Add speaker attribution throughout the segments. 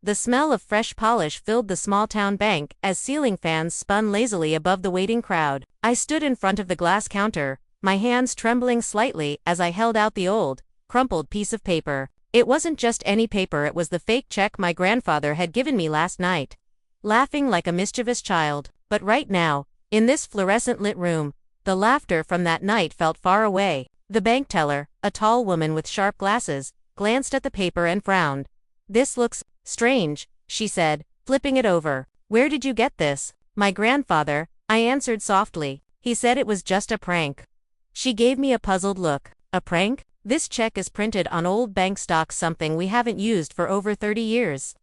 Speaker 1: The smell of fresh polish filled the small-town bank as ceiling fans spun lazily above the waiting crowd. I stood in front of the glass counter, my hands trembling slightly as I held out the old, crumpled piece of paper. It wasn't just any paper, it was the fake check my grandfather had given me last night. Laughing like a mischievous child. But right now, in this fluorescent-lit room, the laughter from that night felt far away. The bank teller, a tall woman with sharp glasses, glanced at the paper and frowned. "This looks strange," she said, flipping it over. "Where did you get this?" "My grandfather," I answered softly. "He said it was just a prank." She gave me a puzzled look. "A prank? This check is printed on old bank stock, something we haven't used for over 30 years.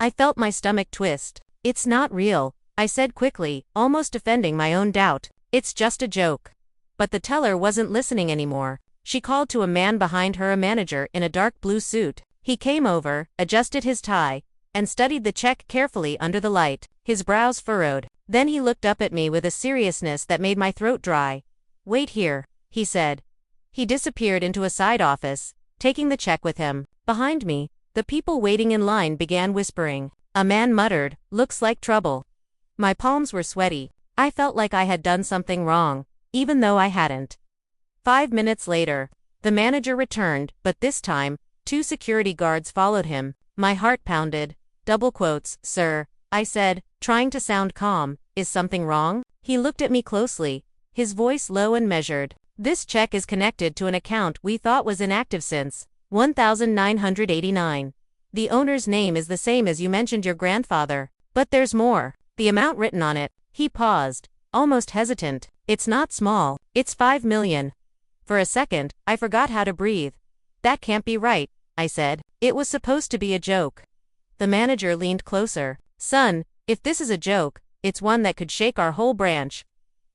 Speaker 1: I felt my stomach twist. "It's not real," I said quickly, almost defending my own doubt. "It's just a joke." But the teller wasn't listening anymore. She called to a man behind her, a manager in a dark blue suit. He came over, adjusted his tie, and studied the check carefully under the light, his brows furrowed. Then he looked up at me with a seriousness that made my throat dry. "Wait here," he said. He disappeared into a side office, taking the check with him. Behind me, the people waiting in line began whispering. A man muttered, "Looks like trouble." My palms were sweaty. I felt like I had done something wrong, even though I hadn't. 5 minutes later, the manager returned, but this time, 2 security guards followed him. My heart pounded. "Double quotes, sir," I said, trying to sound calm. "Is something wrong?" He looked at me closely, his voice low and measured. "This check is connected to an account we thought was inactive since 1989. The owner's name is the same as you mentioned, your grandfather. But there's more. The amount written on it." He paused, almost hesitant. "It's not small. It's 5 million. For a second, I forgot how to breathe. "That can't be right," I said. "It was supposed to be a joke." The manager leaned closer. "Son, if this is a joke, it's one that could shake our whole branch."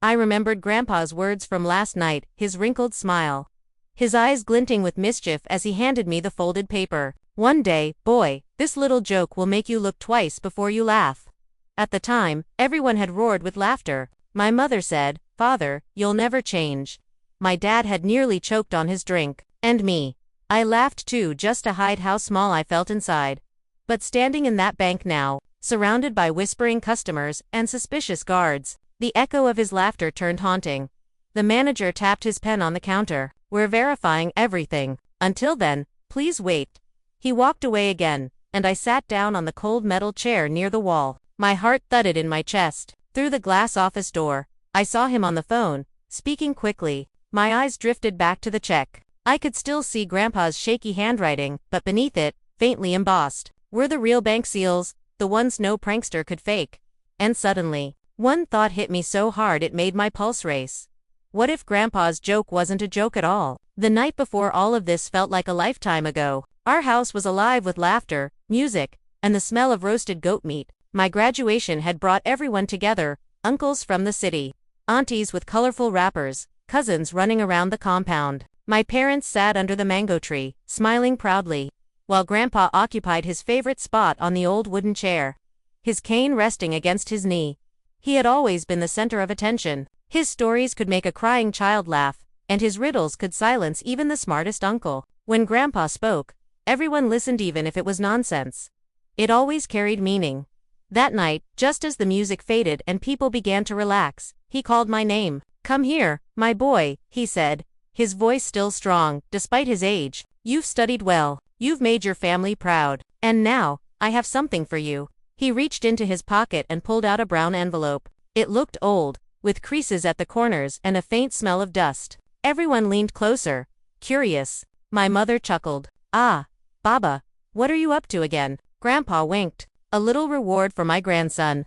Speaker 1: I remembered Grandpa's words from last night, his wrinkled smile, his eyes glinting with mischief as he handed me the folded paper. "One day, boy, this little joke will make you look twice before you laugh." At the time, everyone had roared with laughter. My mother said, "Father, you'll never change." My dad had nearly choked on his drink. And me. I laughed too, just to hide how small I felt inside. But standing in that bank now, surrounded by whispering customers and suspicious guards, the echo of his laughter turned haunting. The manager tapped his pen on the counter. "We're verifying everything. Until then, please wait." He walked away again, and I sat down on the cold metal chair near the wall. My heart thudded in my chest. Through the glass office door, I saw him on the phone, speaking quickly. My eyes drifted back to the check. I could still see Grandpa's shaky handwriting, but beneath it, faintly embossed, were the real bank seals, the ones no prankster could fake. And suddenly, one thought hit me so hard it made my pulse race. What if Grandpa's joke wasn't a joke at all? The night before all of this felt like a lifetime ago. Our house was alive with laughter, music, and the smell of roasted goat meat. My graduation had brought everyone together, uncles from the city, aunties with colorful wrappers, cousins running around the compound. My parents sat under the mango tree, smiling proudly, while Grandpa occupied his favorite spot on the old wooden chair, his cane resting against his knee. He had always been the center of attention. His stories could make a crying child laugh, and his riddles could silence even the smartest uncle. When Grandpa spoke, everyone listened even if it was nonsense. It always carried meaning. That night, just as the music faded and people began to relax, he called my name. "Come here, my boy," he said, his voice still strong, despite his age. "You've studied well. You've made your family proud. And now, I have something for you." He reached into his pocket and pulled out a brown envelope. It looked old, with creases at the corners and a faint smell of dust. Everyone leaned closer, curious. My mother chuckled. "Ah, Baba, what are you up to again?" Grandpa winked. "A little reward for my grandson."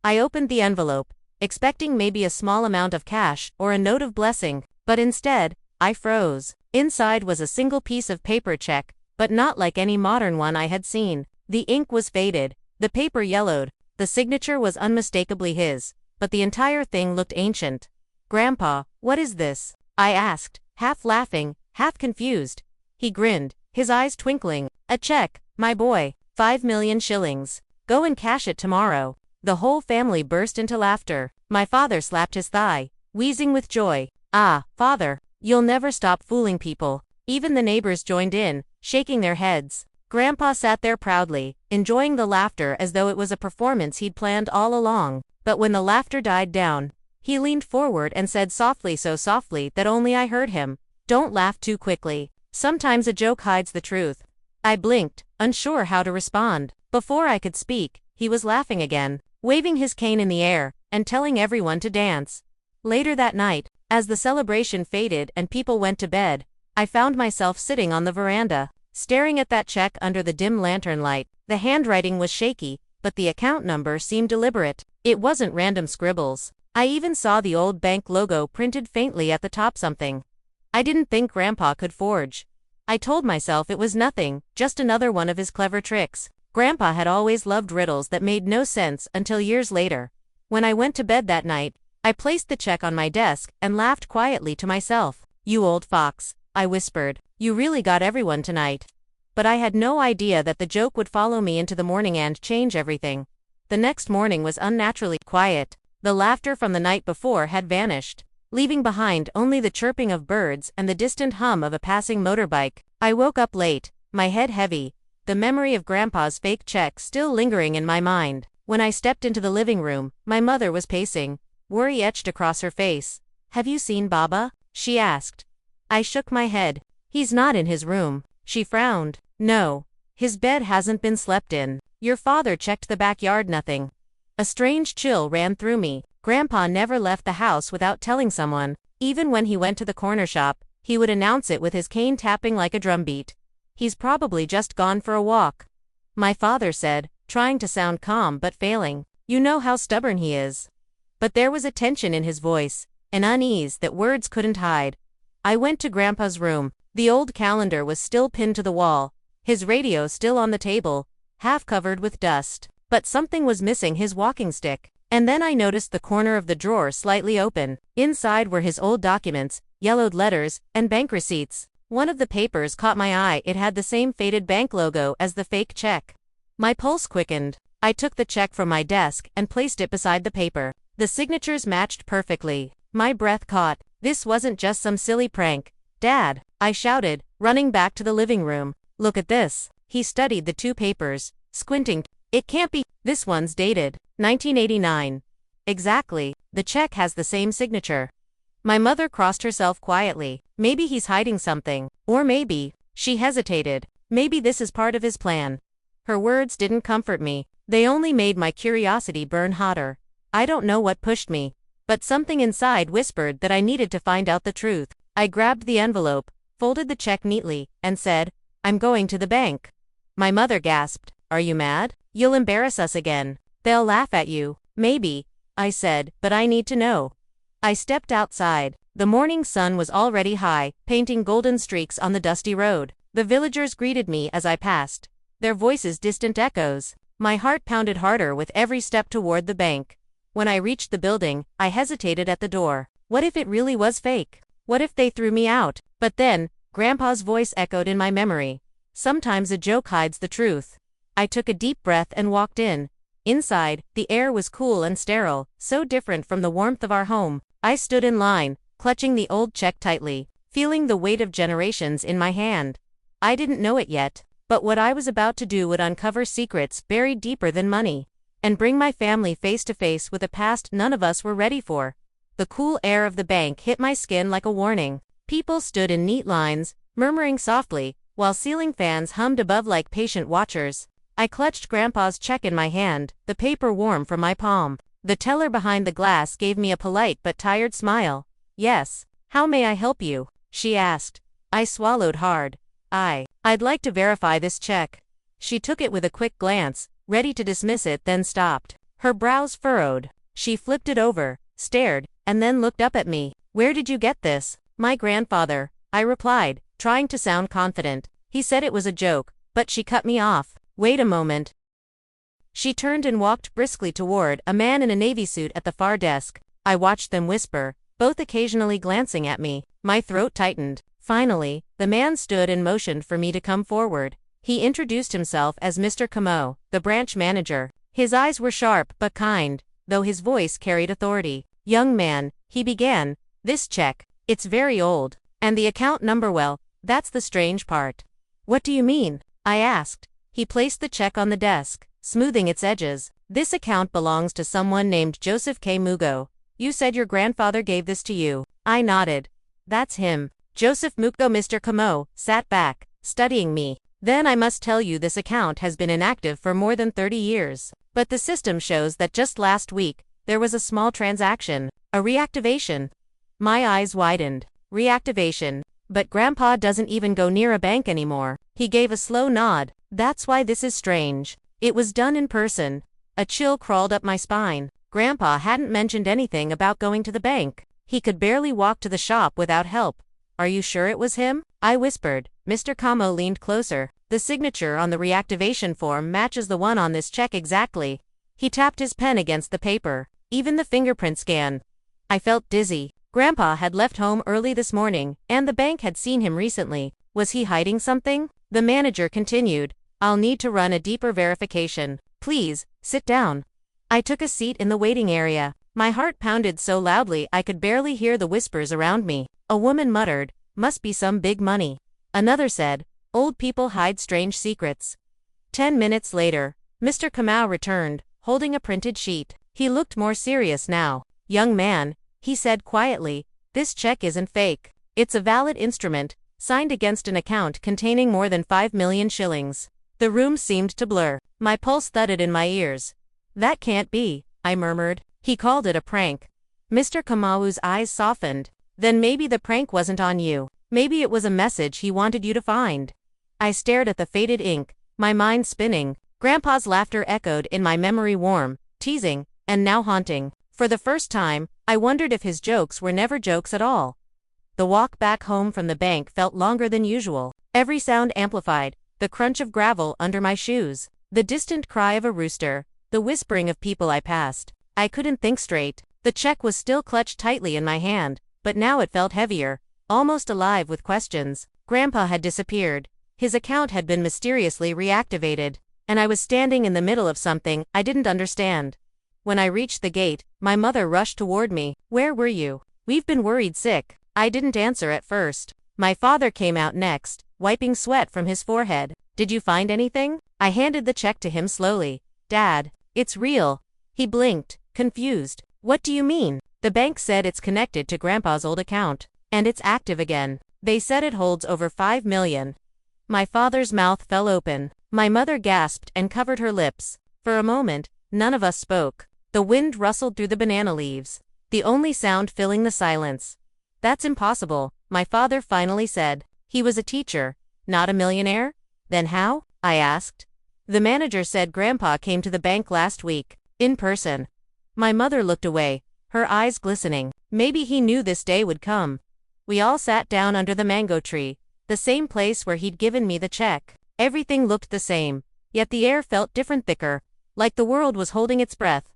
Speaker 1: I opened the envelope, expecting maybe a small amount of cash or a note of blessing, but instead, I froze. Inside was a single piece of paper check, but not like any modern one I had seen. The ink was faded, the paper yellowed, the signature was unmistakably his, but the entire thing looked ancient. "Grandpa, what is this?" I asked, half laughing, half confused. He grinned, his eyes twinkling. "A check, my boy, 5 million shillings. Go and cash it tomorrow." The whole family burst into laughter. My father slapped his thigh, wheezing with joy. "Ah, father, you'll never stop fooling people." Even the neighbors joined in, shaking their heads. Grandpa sat there proudly, enjoying the laughter as though it was a performance he'd planned all along. But when the laughter died down, he leaned forward and said softly, so softly that only I heard him, "Don't laugh too quickly. Sometimes a joke hides the truth." I blinked, unsure how to respond. Before I could speak, he was laughing again, waving his cane in the air, and telling everyone to dance. Later that night, as the celebration faded and people went to bed, I found myself sitting on the veranda, staring at that check under the dim lantern light. The handwriting was shaky, but the account number seemed deliberate. It wasn't random scribbles. I even saw the old bank logo printed faintly at the top. Something I didn't think Grandpa could forge. I told myself it was nothing, just another one of his clever tricks. Grandpa had always loved riddles that made no sense until years later. When I went to bed that night, I placed the check on my desk and laughed quietly to myself. "You old fox," I whispered. "You really got everyone tonight." But I had no idea that the joke would follow me into the morning and change everything. The next morning was unnaturally quiet. The laughter from the night before had vanished, leaving behind only the chirping of birds and the distant hum of a passing motorbike. I woke up late, my head heavy, the memory of Grandpa's fake check still lingering in my mind. When I stepped into the living room, my mother was pacing, worry etched across her face. "Have you seen Baba?" she asked. I shook my head. "He's not in his room." She frowned. "No. His bed hasn't been slept in. Your father checked the backyard, nothing." A strange chill ran through me. Grandpa never left the house without telling someone. Even when he went to the corner shop, he would announce it with his cane tapping like a drumbeat. "He's probably just gone for a walk," my father said, trying to sound calm but failing. "You know how stubborn he is." But there was a tension in his voice, an unease that words couldn't hide. I went to Grandpa's room. The old calendar was still pinned to the wall, his radio still on the table, half covered with dust. But something was missing: his walking stick. And then I noticed the corner of the drawer slightly open. Inside were his old documents, yellowed letters, and bank receipts. One of the papers caught my eye. It had the same faded bank logo as the fake check. My pulse quickened. I took the check from my desk and placed it beside the paper. The signatures matched perfectly. My breath caught. This wasn't just some silly prank. "Dad," I shouted, running back to the living room. "Look at this." He studied the two papers, squinting. "It can't be. This one's dated 1989. Exactly. The check has the same signature." My mother crossed herself quietly. "Maybe he's hiding something. Or maybe," she hesitated, "maybe this is part of his plan." Her words didn't comfort me. They only made my curiosity burn hotter. I don't know what pushed me, but something inside whispered that I needed to find out the truth. I grabbed the envelope, folded the check neatly, and said, "I'm going to the bank." My mother gasped. "Are you mad? You'll embarrass us again. They'll laugh at you." "Maybe," I said, "but I need to know." I stepped outside. The morning sun was already high, painting golden streaks on the dusty road. The villagers greeted me as I passed, their voices distant echoes. My heart pounded harder with every step toward the bank. When I reached the building, I hesitated at the door. What if it really was fake? What if they threw me out? But then, Grandpa's voice echoed in my memory. "Sometimes a joke hides the truth." I took a deep breath and walked in. Inside, the air was cool and sterile, so different from the warmth of our home. I stood in line, clutching the old check tightly, feeling the weight of generations in my hand. I didn't know it yet, but what I was about to do would uncover secrets buried deeper than money, and bring my family face to face with a past none of us were ready for. The cool air of the bank hit my skin like a warning. People stood in neat lines, murmuring softly, while ceiling fans hummed above like patient watchers. I clutched Grandpa's check in my hand, the paper warm from my palm. The teller behind the glass gave me a polite but tired smile. "Yes. How may I help you?" she asked. I swallowed hard. I'd like to verify this check." She took it with a quick glance, ready to dismiss it, then stopped. Her brows furrowed. She flipped it over, stared, and then looked up at me. "Where did you get this?" "My grandfather," I replied, trying to sound confident. "He said it was a joke," but she cut me off. "Wait a moment." She turned and walked briskly toward a man in a navy suit at the far desk. I watched them whisper, both occasionally glancing at me. My throat tightened. Finally, the man stood and motioned for me to come forward. He introduced himself as Mr. Camo, the branch manager. His eyes were sharp but kind, though his voice carried authority. "Young man," he began, "this check, it's very old. And the account number, well, that's the strange part." "What do you mean?" I asked. He placed the check on the desk, smoothing its edges. This account belongs to someone named Joseph K. Mugo. You said your grandfather gave this to you. I nodded. That's him. Joseph Mugo. Mr. Kamo sat back, studying me. Then I must tell you this account has been inactive for more than 30 years. But the system shows that just last week, there was a small transaction. A reactivation. My eyes widened. Reactivation. But Grandpa doesn't even go near a bank anymore. He gave a slow nod. That's why this is strange. It was done in person. A chill crawled up my spine. Grandpa hadn't mentioned anything about going to the bank. He could barely walk to the shop without help. Are you sure it was him? I whispered. Mr. Kamo leaned closer. The signature on the reactivation form matches the one on this check exactly. He tapped his pen against the paper. Even the fingerprint scan. I felt dizzy. Grandpa had left home early this morning, and the bank had seen him recently. Was he hiding something? The manager continued. I'll need to run a deeper verification. Please, sit down. I took a seat in the waiting area. My heart pounded so loudly I could barely hear the whispers around me. A woman muttered, must be some big money. Another said, old people hide strange secrets. 10 minutes later, Mr. Kamau returned, holding a printed sheet. He looked more serious now. Young man, he said quietly, this check isn't fake. It's a valid instrument, signed against an account containing more than 5 million shillings. The room seemed to blur. My pulse thudded in my ears. That can't be, I murmured. He called it a prank. Mr. Kamau's eyes softened. Then maybe the prank wasn't on you. Maybe it was a message he wanted you to find. I stared at the faded ink, my mind spinning. Grandpa's laughter echoed in my memory, warm, teasing, and now haunting. For the first time, I wondered if his jokes were never jokes at all. The walk back home from the bank felt longer than usual. Every sound amplified, the crunch of gravel under my shoes, the distant cry of a rooster, the whispering of people I passed. I couldn't think straight. The check was still clutched tightly in my hand, but now it felt heavier, almost alive with questions. Grandpa had disappeared. His account had been mysteriously reactivated, and I was standing in the middle of something I didn't understand. When I reached the gate, my mother rushed toward me. Where were you? We've been worried sick. I didn't answer at first. My father came out next, wiping sweat from his forehead. Did you find anything? I handed the check to him slowly. Dad, it's real. He blinked, confused. What do you mean? The bank said it's connected to Grandpa's old account, and it's active again. They said it holds over 5 million. My father's mouth fell open. My mother gasped and covered her lips. For a moment, none of us spoke. The wind rustled through the banana leaves, the only sound filling the silence. That's impossible, my father finally said. He was a teacher, not a millionaire? Then how? I asked. The manager said Grandpa came to the bank last week, in person. My mother looked away, her eyes glistening. Maybe he knew this day would come. We all sat down under the mango tree, the same place where he'd given me the check. Everything looked the same, yet the air felt different, thicker, like the world was holding its breath.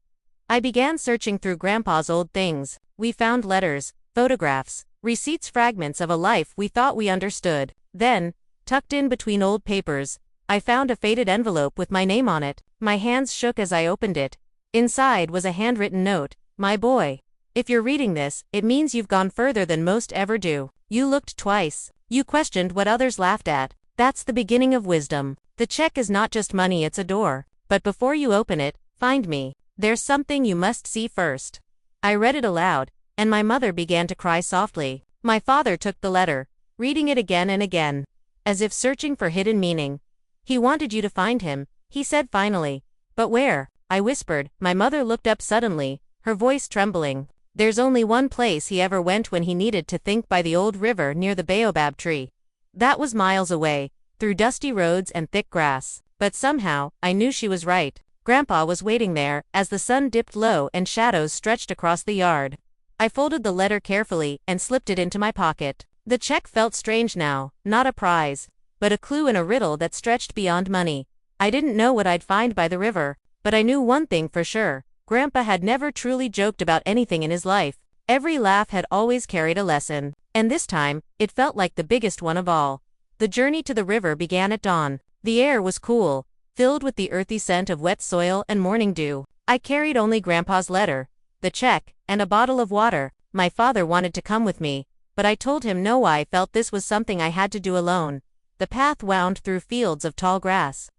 Speaker 1: I began searching through Grandpa's old things. We found letters, photographs, receipts, fragments of a life we thought we understood. Then, tucked in between old papers, I found a faded envelope with my name on it. My hands shook as I opened it. Inside was a handwritten note. My boy, if you're reading this, it means you've gone further than most ever do. You looked twice. You questioned what others laughed at. That's the beginning of wisdom. The check is not just money, it's a door. But before you open it, find me. There's something you must see first. I read it aloud, and my mother began to cry softly. My father took the letter, reading it again and again, as if searching for hidden meaning. He wanted you to find him, he said finally. But where? I whispered. My mother looked up suddenly, her voice trembling. There's only one place he ever went when he needed to think, by the old river near the baobab tree. That was miles away, through dusty roads and thick grass. But somehow, I knew she was right. Grandpa was waiting there, as the sun dipped low and shadows stretched across the yard. I folded the letter carefully and slipped it into my pocket. The check felt strange now, not a prize, but a clue in a riddle that stretched beyond money. I didn't know what I'd find by the river, but I knew one thing for sure. Grandpa had never truly joked about anything in his life. Every laugh had always carried a lesson, and this time, it felt like the biggest one of all. The journey to the river began at dawn. The air was cool, filled with the earthy scent of wet soil and morning dew. I carried only Grandpa's letter, the check, and a bottle of water. My father wanted to come with me, but I told him no. I felt this was something I had to do alone. The path wound through fields of tall grass,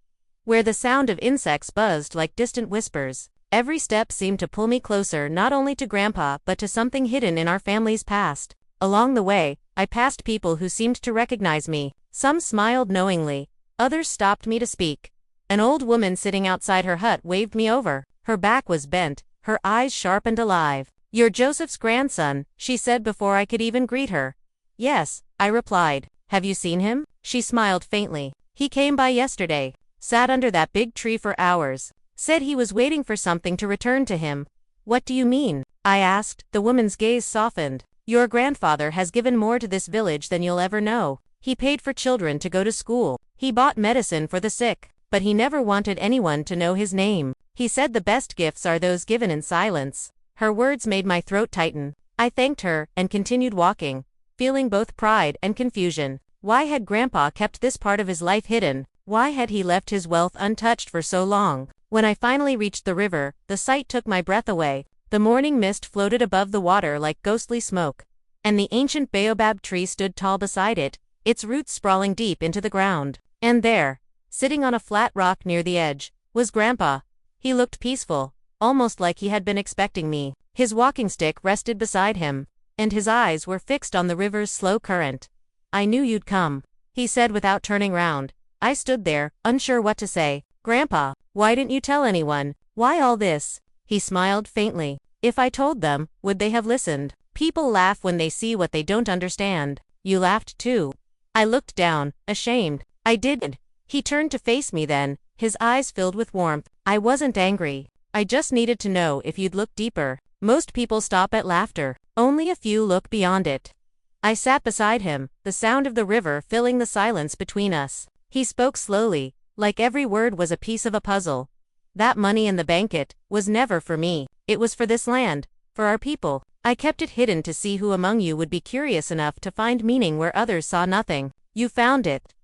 Speaker 1: where the sound of insects buzzed like distant whispers. Every step seemed to pull me closer not only to Grandpa but to something hidden in our family's past. Along the way, I passed people who seemed to recognize me. Some smiled knowingly, others stopped me to speak. An old woman sitting outside her hut waved me over. Her back was bent, her eyes sharp and alive. "You're Joseph's grandson," she said before I could even greet her. "Yes," I replied. "Have you seen him?" She smiled faintly. "He came by yesterday, sat under that big tree for hours, said he was waiting for something to return to him." "What do you mean?" I asked. The woman's gaze softened. "Your grandfather has given more to this village than you'll ever know. He paid for children to go to school. He bought medicine for the sick. But he never wanted anyone to know his name. He said the best gifts are those given in silence." Her words made my throat tighten. I thanked her and continued walking, feeling both pride and confusion. Why had Grandpa kept this part of his life hidden? Why had he left his wealth untouched for so long? When I finally reached the river, the sight took my breath away. The morning mist floated above the water like ghostly smoke, and the ancient baobab tree stood tall beside it, its roots sprawling deep into the ground. And there, sitting on a flat rock near the edge, was Grandpa. He looked peaceful, almost like he had been expecting me. His walking stick rested beside him, and his eyes were fixed on the river's slow current. "I knew you'd come," he said without turning round. I stood there, unsure what to say. "Grandpa, why didn't you tell anyone? Why all this?" He smiled faintly. "If I told them, would they have listened? People laugh when they see what they don't understand." "You laughed too." I looked down, ashamed. "I did." He turned to face me then, his eyes filled with warmth. "I wasn't angry. I just needed to know if you'd look deeper. Most people stop at laughter. Only a few look beyond it." I sat beside him, the sound of the river filling the silence between us. He spoke slowly, like every word was a piece of a puzzle. "That money in the banquet was never for me. It was for this land, for our people. I kept it hidden to see who among you would be curious enough to find meaning where others saw nothing. You found it."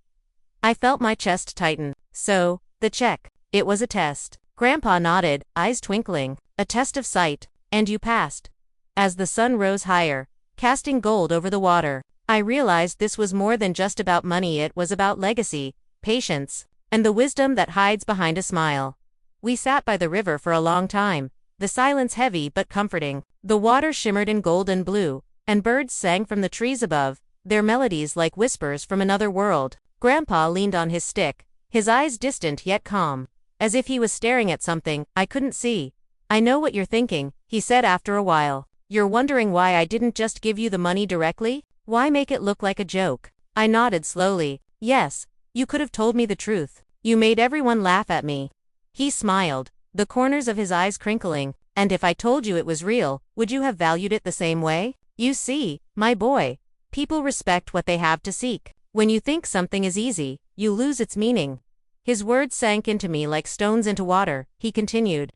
Speaker 1: I felt my chest tighten. "So, the check. It was a test." Grandpa nodded, eyes twinkling. "A test of sight. And you passed." As the sun rose higher, casting gold over the water, I realized this was more than just about money. It was about legacy, patience, and the wisdom that hides behind a smile. We sat by the river for a long time, the silence heavy but comforting. The water shimmered in gold and blue, and birds sang from the trees above, their melodies like whispers from another world. Grandpa leaned on his stick, his eyes distant yet calm, as if he was staring at something I couldn't see. "I know what you're thinking," he said after a while. "You're wondering why I didn't just give you the money directly? Why make it look like a joke?" I nodded slowly. "Yes, you could have told me the truth. You made everyone laugh at me." He smiled, the corners of his eyes crinkling. "And if I told you it was real, would you have valued it the same way? You see, my boy, people respect what they have to seek. When you think something is easy, you lose its meaning." His words sank into me like stones into water. He continued.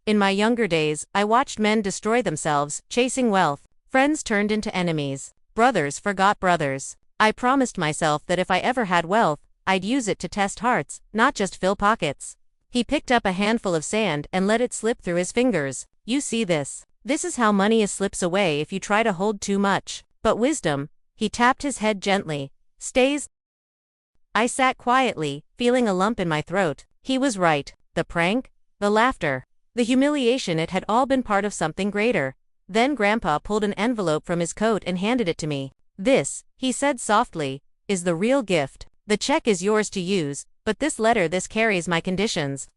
Speaker 1: "In my younger days, I watched men destroy themselves, chasing wealth. Friends turned into enemies. Brothers forgot brothers. I promised myself that if I ever had wealth, I'd use it to test hearts, not just fill pockets." He picked up a handful of sand and let it slip through his fingers. "You see this? This is how money slips away if you try to hold too much. But wisdom," he tapped his head gently, "stays." I sat quietly, feeling a lump in my throat. He was right. The prank, the laughter, the humiliation, it had all been part of something greater. Then Grandpa pulled an envelope from his coat and handed it to me. "This," he said softly, "is the real gift. The check is yours to use, but this letter, this carries my conditions."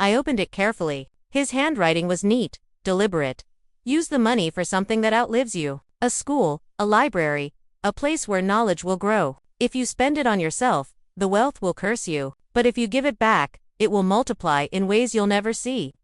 Speaker 1: I opened it carefully. His handwriting was neat, deliberate. "Use the money for something that outlives you. A school, a library, a place where knowledge will grow. If you spend it on yourself, the wealth will curse you. But if you give it back, it will multiply in ways you'll never see."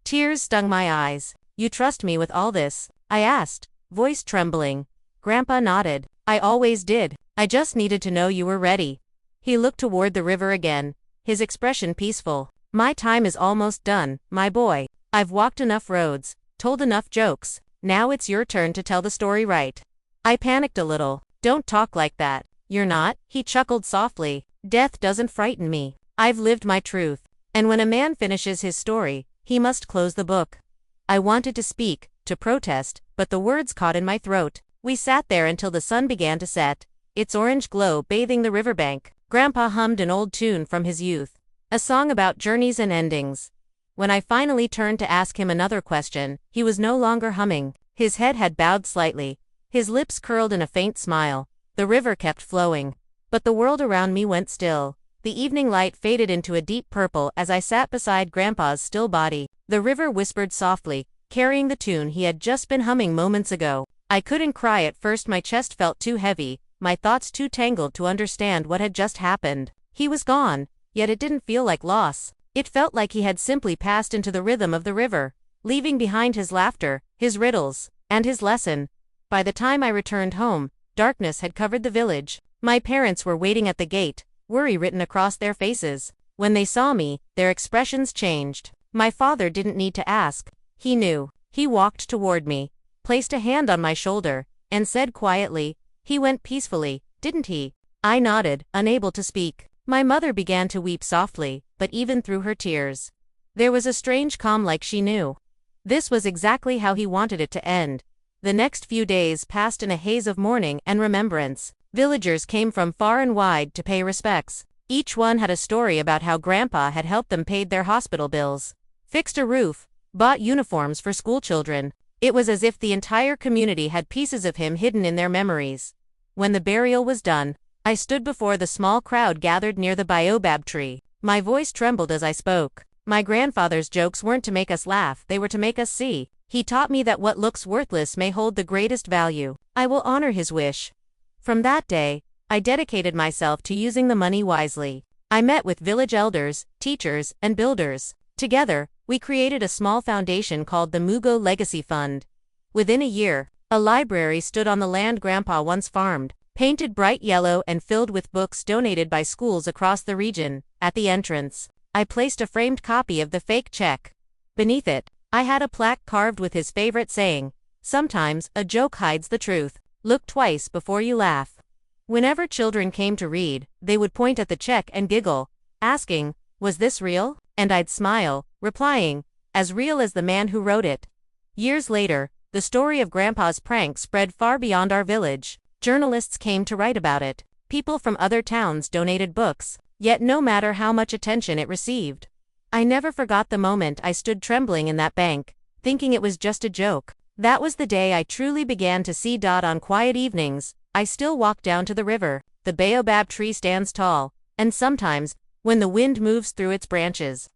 Speaker 1: Tears stung my eyes. "You trust me with all this?" I asked, voice trembling. Grandpa nodded. "I always did. I just needed to know you were ready." He looked toward the river again, his expression peaceful. "My time is almost done, my boy. I've walked enough roads, told enough jokes. Now it's your turn to tell the story right." I panicked a little. "Don't talk like that. You're not," he chuckled softly. "Death doesn't frighten me. I've lived my truth. And when a man finishes his story, he must close the book." I wanted to speak, to protest, but the words caught in my throat. We sat there until the sun began to set, its orange glow bathing the riverbank. Grandpa hummed an old tune from his youth, a song about journeys and endings. When I finally turned to ask him another question, he was no longer humming. His head had bowed slightly, his lips curled in a faint smile. The river kept flowing, but the world around me went still. The evening light faded into a deep purple as I sat beside Grandpa's still body. The river whispered softly, carrying the tune he had just been humming moments ago. I couldn't cry at first. My chest felt too heavy, my thoughts too tangled to understand what had just happened. He was gone, yet it didn't feel like loss. It felt like he had simply passed into the rhythm of the river, leaving behind his laughter, his riddles, and his lesson. By the time I returned home, darkness had covered the village. My parents were waiting at the gate, worry written across their faces. When they saw me, their expressions changed. My father didn't need to ask. He knew. He walked toward me, placed a hand on my shoulder, and said quietly, "He went peacefully, didn't he?" I nodded, unable to speak. My mother began to weep softly, but even through her tears, there was a strange calm, like she knew this was exactly how he wanted it to end. The next few days passed in a haze of mourning and remembrance. Villagers came from far and wide to pay respects. Each one had a story about how Grandpa had helped them pay their hospital bills, fixed a roof, bought uniforms for schoolchildren. It was as if the entire community had pieces of him hidden in their memories. When the burial was done, I stood before the small crowd gathered near the baobab tree. My voice trembled as I spoke. My grandfather's jokes weren't to make us laugh, they were to make us see. He taught me that what looks worthless may hold the greatest value. I will honor his wish. From that day, I dedicated myself to using the money wisely. I met with village elders, teachers, and builders. Together, we created a small foundation called the Mugo Legacy Fund. Within a year, a library stood on the land Grandpa once farmed, painted bright yellow and filled with books donated by schools across the region. At the entrance, I placed a framed copy of the fake check. Beneath it, I had a plaque carved with his favorite saying, "Sometimes, a joke hides the truth. Look twice before you laugh." Whenever children came to read, they would point at the check and giggle, asking, "Was this real?" And I'd smile, replying, "As real as the man who wrote it." Years later, the story of Grandpa's prank spread far beyond our village. Journalists came to write about it. People from other towns donated books. Yet no matter how much attention it received, I never forgot the moment I stood trembling in that bank, thinking it was just a joke. That was the day I truly began to see. On quiet evenings, I still walk down to the river. The baobab tree stands tall, and sometimes, when the wind moves through its branches,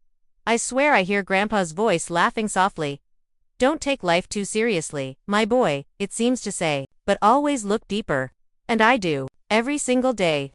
Speaker 1: I swear I hear Grandpa's voice laughing softly. "Don't take life too seriously, my boy," it seems to say, "but always look deeper." And I do, every single day.